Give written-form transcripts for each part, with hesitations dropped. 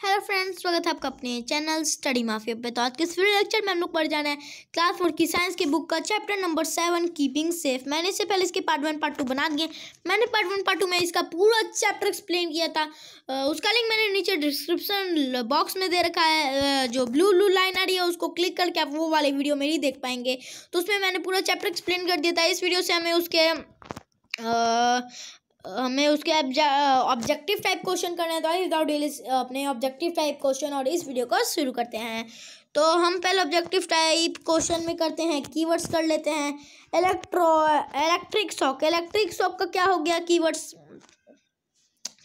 Hello friends, स्वागत है आपका अपने चैनल स्टडी माफिया पे। तो आज के इस वीडियो लेक्चर में हम लोग पढ़ जाना है क्लास 4 की साइंस की बुक का चैप्टर नंबर 7 कीपिंग सेफ। मैंने इससे पहले इसके पार्ट 1 पार्ट 2 बना दिए। मैंने पार्ट 1 पार्ट 2 में इसका पूरा चैप्टर एक्सप्लेन किया था। उसका लिंक मैंने नीचे डिस्क्रिप्शन बॉक्स में दे रखा है। जो ब्लू लाइन आ रही है उसको क्लिक करके आप वो वाले वीडियो मेरी देख पाएंगे। तो उसमें मैंने पूरा चैप्टर एक्सप्लेन कर दिया था। इस वीडियो से हमें उसके ऑब्जेक्टिव टाइप क्वेश्चन करने हैं। तो विदाउट डिले अपने ऑब्जेक्टिव टाइप क्वेश्चन और इस वीडियो को शुरू करते हैं। तो हम पहले ऑब्जेक्टिव टाइप क्वेश्चन में करते हैं, कीवर्ड्स कर लेते हैं। इलेक्ट्रिक शॉक का क्या हो गया, कीवर्ड्स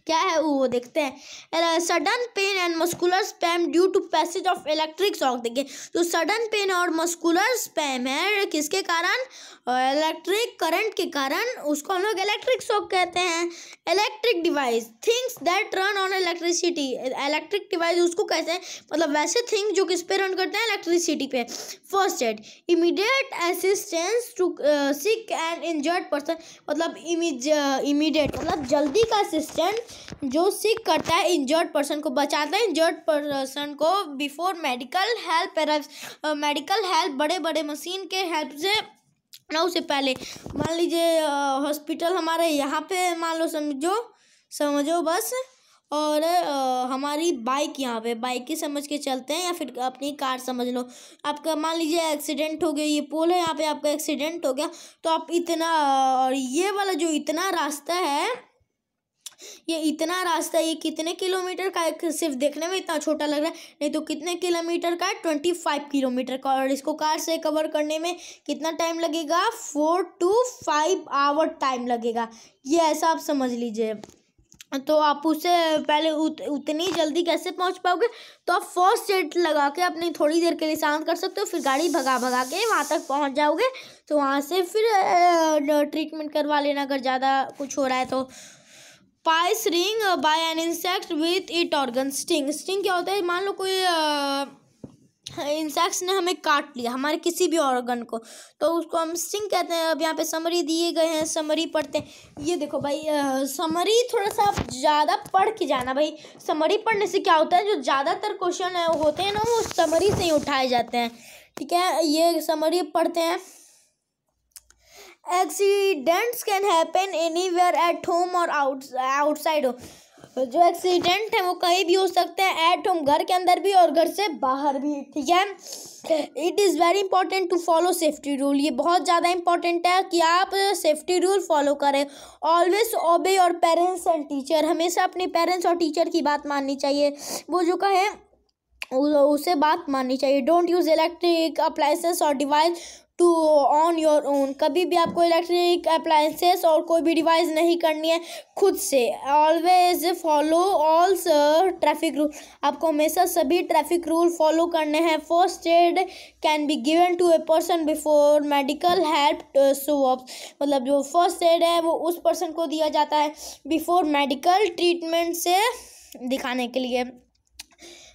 क्या है वो देखते हैं। Sudden pain and muscular spasm due to passage of electric shock. देखिए, जो सडन पेन और मस्कुलर स्पैम है किसके कारण, इलेक्ट्रिक करंट के कारण, उसको हम लोग इलेक्ट्रिक शॉक कहते हैं। Electric device, things that run on electricity. Electric device उसको कहते हैं, मतलब वैसे थिंग जो किस पे रन करते हैं, इलेक्ट्रिसिटी पे। First aid, immediate assistance to sick and injured person, मतलब इमीडिएट मतलब जल्दी का असिस्टेंट जो सिक करता है, इंजर्ड पर्सन को बचाता है, इंजर्ड पर्सन को before medical help. Medical help बड़े बड़े मशीन के हेल्प से ना, उससे पहले। मान लीजिए हॉस्पिटल हमारे यहाँ पे मान लो, समझो बस, और हमारी बाइक यहाँ पे, बाइक ही समझ के चलते हैं, या फिर अपनी कार समझ लो। आपका मान लीजिए एक्सीडेंट हो गया, ये पोल है यहाँ पे, आपका एक्सीडेंट हो गया, तो आप इतना, और ये वाला जो इतना रास्ता है, ये कितने किलोमीटर का है, सिर्फ देखने में इतना छोटा लग रहा है, नहीं तो कितने किलोमीटर का है, 25 किलोमीटर का। और इसको कार से कवर करने में कितना टाइम लगेगा, 4 to 5 आवर टाइम लगेगा। ये ऐसा आप समझ लीजिए। तो आप उससे पहले उतनी जल्दी कैसे पहुंच पाओगे, तो आप फर्स्ट एड लगा के अपनी थोड़ी देर के लिए शांत कर सकते हो, फिर गाड़ी भगा के वहाँ तक पहुंच जाओगे। तो वहाँ से फिर ट्रीटमेंट करवा लेना अगर ज़्यादा कुछ हो रहा है तो। पाइस रिंग by an insect with it organ. Sting क्या होता है, मान लो कोई इंसेक्ट्स ने हमें काट लिया, हमारे किसी भी ऑर्गन को, तो उसको हम स्टिंग कहते हैं। अब यहाँ पे समरी दिए गए हैं, समरी पढ़ते हैं। ये देखो भाई, समरी थोड़ा सा आप ज़्यादा पढ़ के जाना भाई। समरी पढ़ने से क्या होता है, जो ज़्यादातर क्वेश्चन है होते हैं ना, वो समरी से ही उठाए जाते हैं। ठीक है, ये समरी पढ़ते हैं। Accidents can happen anywhere, at home और आउटसाइड हो। जो एक्सीडेंट है वो कहीं भी हो सकते हैं, एट होम घर के अंदर भी और घर से बाहर भी। ठीक है, it is very important to follow safety rule. ये बहुत ज़्यादा इंपॉर्टेंट है कि आप सेफ्टी रूल फॉलो करें। Always obey your parents and teacher, हमेशा अपने पेरेंट्स और टीचर की बात माननी चाहिए, वो जो कहे उसे बात माननी चाहिए। डोंट यूज़ इलेक्ट्रिक अप्लायंसेस और device to on your own. कभी भी आपको इलेक्ट्रिक अप्लायंसेस और कोई भी डिवाइस नहीं करनी है खुद से। Always follow all traffic rule, आपको हमेशा सभी ट्रैफिक रूल फॉलो करने हैं। First aid can be given to a person before medical help show up, मतलब जो फर्स्ट एड है वो उस पर्सन को दिया जाता है बिफोर मेडिकल ट्रीटमेंट से दिखाने के लिए,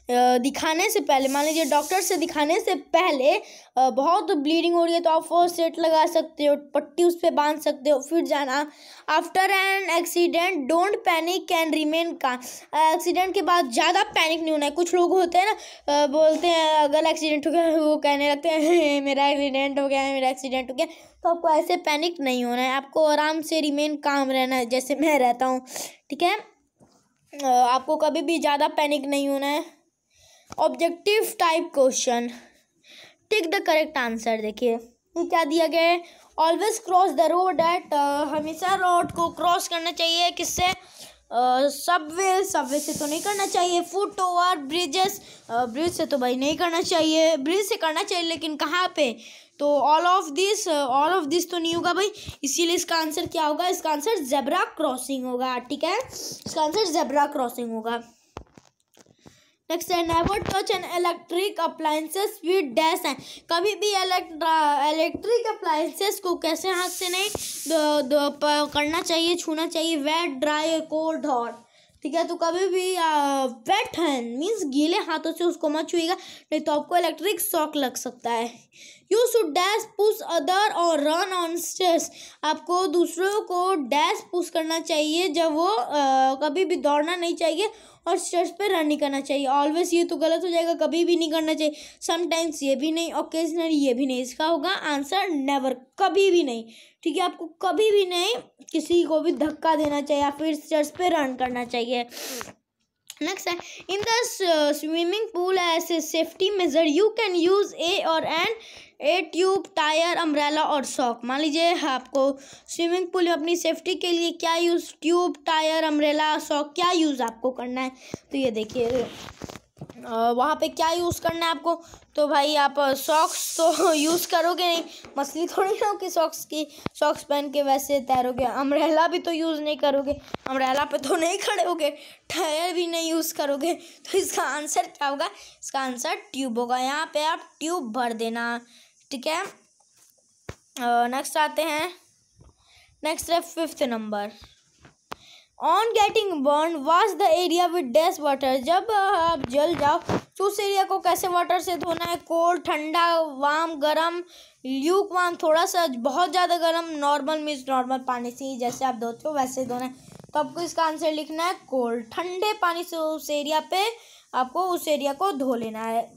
दिखाने से पहले। मान लीजिए डॉक्टर से दिखाने से पहले बहुत ब्लीडिंग हो रही है, तो आप फर्स्ट एड लगा सकते हो, पट्टी उस पर बांध सकते हो, फिर जाना। After an accident don't panic and remain काम। एक्सीडेंट के बाद ज़्यादा पैनिक नहीं होना है। कुछ लोग होते हैं ना, बोलते हैं अगर एक्सीडेंट हो गया, वो कहने लगते हैं मेरा एक्सीडेंट हो गया है, मेरा एक्सीडेंट हो गया। तो आपको ऐसे पैनिक नहीं होना है, आपको आराम से रिमेन काम रहना है, जैसे मैं रहता हूँ। ठीक है, आपको कभी भी ज़्यादा पैनिक नहीं होना है। Objective type question, tick the correct answer. देखिए ये क्या दिया गया है, always cross the road at, हमेशा रोड को क्रॉस करना चाहिए, किससे, सबवे से तो नहीं करना चाहिए। फुट ओवर ब्रिजेस, ब्रिज से तो भाई नहीं करना चाहिए, ब्रिज से करना चाहिए, लेकिन कहाँ पे, तो ऑल ऑफ दिस तो नहीं होगा भाई, इसीलिए इसका आंसर क्या होगा, इसका आंसर जेब्रा क्रॉसिंग होगा। ठीक है, इसका आंसर जेब्रा क्रॉसिंग होगा। नेक्स्ट है, never touch an electric appliances with dash है। कभी भी इलेक्ट्रिक अप्लायंसेस को कैसे हाथ से नहीं करना चाहिए, छूना चाहिए। Wet, dry, cold, hot. ठीक है, तो कभी भी वेट हैंड मीन्स गीले हाथों से उसको मत छुएगा, नहीं तो आपको इलेक्ट्रिक शॉक लग सकता है। You should dash push other और रन ऑन स्टेयर्स। आपको दूसरों को डैश पुश करना चाहिए, जब वो कभी भी दौड़ना नहीं चाहिए और स्टेयर्स पे रन नहीं करना चाहिए। ऑलवेज ये तो गलत हो जाएगा, कभी भी नहीं करना चाहिए। समटाइम्स ये भी नहीं, ओकेजनली ये भी नहीं। इसका होगा आंसर नेवर, कभी भी नहीं। ठीक है, आपको कभी भी नहीं किसी को भी धक्का देना चाहिए या फिर स्टेयर्स पे रन करना चाहिए। नेक्स्ट है, in the swimming pool as a safety measure you can use a or an a tube, tyre, umbrella और सॉक। मान लीजिए आपको स्विमिंग पूल में अपनी सेफ्टी के लिए क्या use, tube, tyre, umbrella, sock, क्या यूज़ आपको करना है। तो ये देखिए वहाँ पे क्या यूज़ करना है आपको। तो भाई आप सॉक्स तो यूज़ करोगे नहीं, मछली थोड़ी ना कि सॉक्स पहन के वैसे तैरोगे। अम्ब्रेला भी तो यूज़ नहीं करोगे, अम्ब्रेला पे तो नहीं खड़े होगे। टायर भी नहीं यूज़ करोगे। तो इसका आंसर क्या होगा, इसका आंसर ट्यूब होगा। यहाँ पे आप ट्यूब भर देना। ठीक है, नेक्स्ट आते हैं। नेक्स्ट है 5th number, on getting burn wash the area with dash water. जब आप जल जाओ तो उस एरिया को कैसे वाटर से धोना है। कोल्ड, ठंडा, वार्म, गरम, ल्यूक वार्म, थोड़ा सा, बहुत ज़्यादा गरम, नॉर्मल मीन्स नॉर्मल पानी से जैसे आप धोते हो वैसे धोना है। तो आपको इसका आंसर लिखना है कोल्ड, ठंडे पानी से उस एरिया पे आपको उस एरिया को धो लेना है।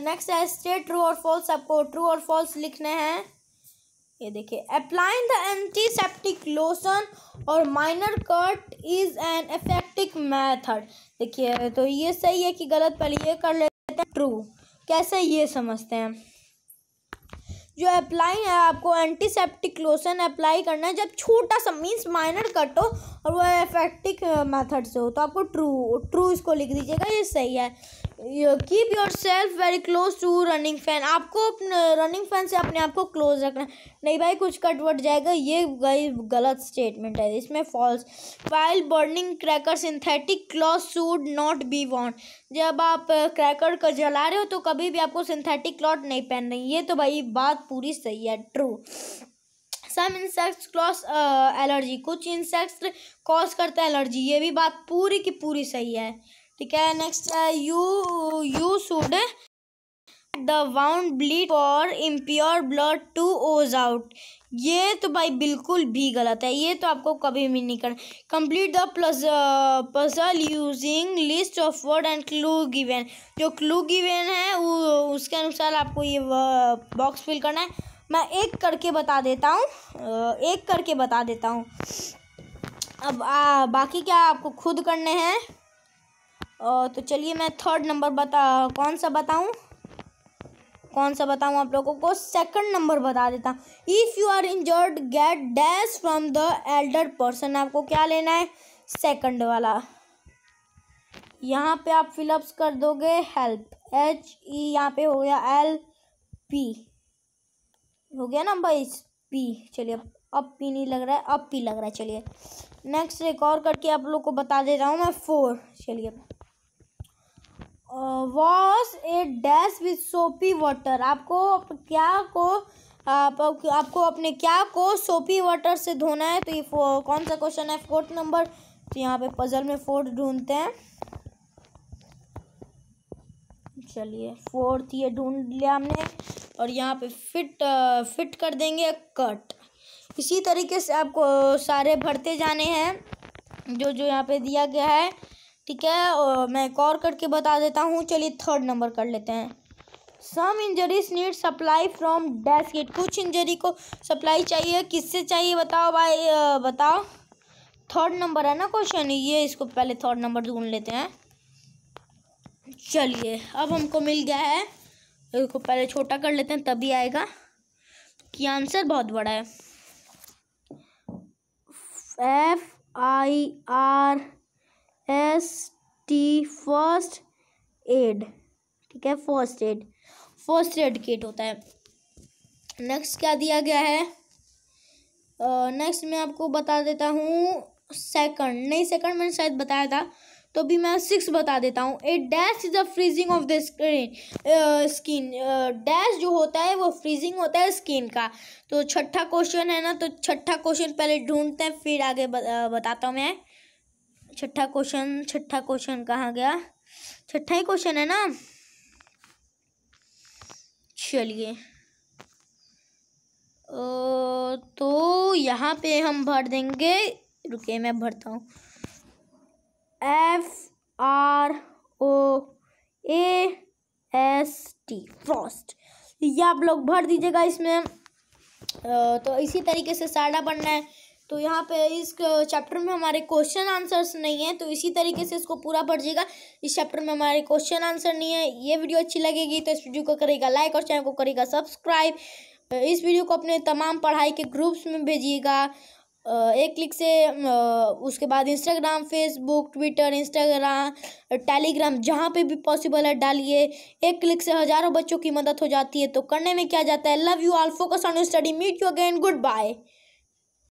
नेक्स्ट है स्टेट ट्रू और फॉल्स। आपको ट्रू और फॉल्स लिखने हैं। ये देखिए, अप्लाइंग द एंटीसेप्टिक लोशन और minor cut is an effective method. देखिए तो ये सही है कि गलत, पहले ये कर लेते हैं। ट्रू कैसे ये समझते हैं। जो अप्लाई है, आपको एंटीसेप्टिक लोशन अप्लाई करना है जब छोटा सा मीन्स माइनर कट हो और वो इफेक्टिव मेथड से हो। तो आपको ट्रू इसको लिख दीजिएगा, ये सही है। Keep yourself very close to running fan. आपको रनिंग फैन से अपने आप को क्लोज रखना, नहीं भाई कुछ कट वट जाएगा, ये गलत स्टेटमेंट है, इसमें false. While burning cracker synthetic cloth should not be worn. जब आप क्रैकर को जला रहे हो तो कभी भी आपको सिंथेटिक क्लॉथ नहीं पहनना, ये तो भाई बात पूरी सही है, true. Some insects cause allergy, कुछ इंसेक्ट्स कॉज करते हैं एलर्जी, ये भी बात पूरी की पूरी सही है। ठीक है, नेक्स्ट है you should the wound bleed for impure blood to ooze out. ये तो भाई बिल्कुल भी गलत है, ये तो आपको कभी भी नहीं करना। Complete the puzzle using list of word and clue given. जो क्लू गिवन है उसके अनुसार आपको ये बॉक्स फिल करना है। मैं एक करके बता देता हूँ, अब बाकी क्या आपको खुद करने हैं। तो चलिए मैं 3rd नंबर कौन सा बताऊँ आप लोगों को। 2nd नंबर बता देता हूँ। If you are injured get dash from the elder person. आपको क्या लेना है, 2nd वाला। यहाँ पे आप फिलअप्स कर दोगे हेल्प, HE यहाँ पे हो गया LP हो गया ना भाई, P। चलिए अब P नहीं लग रहा है, अब P लग रहा है। चलिए नेक्स्ट एक और करके आप लोग को बता दे रहा हूँ मैं 4। चलिए वॉश ए डैश विथ सोपी वाटर। आपको अपने क्या को सोपी वाटर से धोना है। तो ये कौन सा क्वेश्चन है, 4th नंबर। तो यहाँ पे पजल में 4 ढूंढते हैं। चलिए 4th ये ढूंढ लिया हमने और यहाँ पे फिट कर देंगे कट। इसी तरीके से आपको सारे भरते जाने हैं जो यहाँ पे दिया गया है। ठीक है, और मैं एक और करके बता देता हूँ। चलिए 3rd नंबर कर लेते हैं। Some injuries need supply from dash kit. कुछ इंजरी को सप्लाई चाहिए, किससे चाहिए बताओ भाई, बताओ। 3rd नंबर है ना क्वेश्चन, ये इसको पहले 3rd नंबर ढूंढ लेते हैं। चलिए अब हमको मिल गया है, इसको पहले छोटा कर लेते हैं तभी आएगा कि आंसर बहुत बड़ा है। FIRST first aid. ठीक है, फर्स्ट एड किट होता है। नेक्स्ट क्या दिया गया है, नेक्स्ट मैं आपको बता देता हूँ 2nd मैंने शायद बताया था, तो भी मैं 6 बता देता हूँ। A dash is the freezing of the skin. Dash जो होता है वो फ्रीजिंग होता है स्किन का। तो 6ठा क्वेश्चन है ना, तो 6ठा क्वेश्चन पहले ढूंढते हैं फिर आगे बताता हूँ मैं। 6ठा क्वेश्चन कहाँ गया, 6ठा ही क्वेश्चन है ना। चलिए तो यहाँ पे हम भर देंगे, रुकिए मैं भरता हूँ। FROAST, Frost. ये आप लोग भर दीजिएगा इसमें। तो इसी तरीके से साडा बनना है। तो यहाँ पे इस चैप्टर में हमारे क्वेश्चन आंसर्स नहीं है, तो इसी तरीके से इसको पूरा पढ़िएगा। इस चैप्टर में हमारे क्वेश्चन आंसर नहीं है। ये वीडियो अच्छी लगेगी तो इस वीडियो को करेगा लाइक और चैनल को करेगा सब्सक्राइब। इस वीडियो को अपने तमाम पढ़ाई के ग्रुप्स में भेजिएगा एक क्लिक से। उसके बाद Instagram, Facebook, Twitter, Instagram, Telegram, जहाँ पे भी पॉसिबल है डालिए। एक क्लिक से हजारों बच्चों की मदद हो जाती है। तो करने में क्या जाता है। Love you all, focus on your study, meet you again, good bye.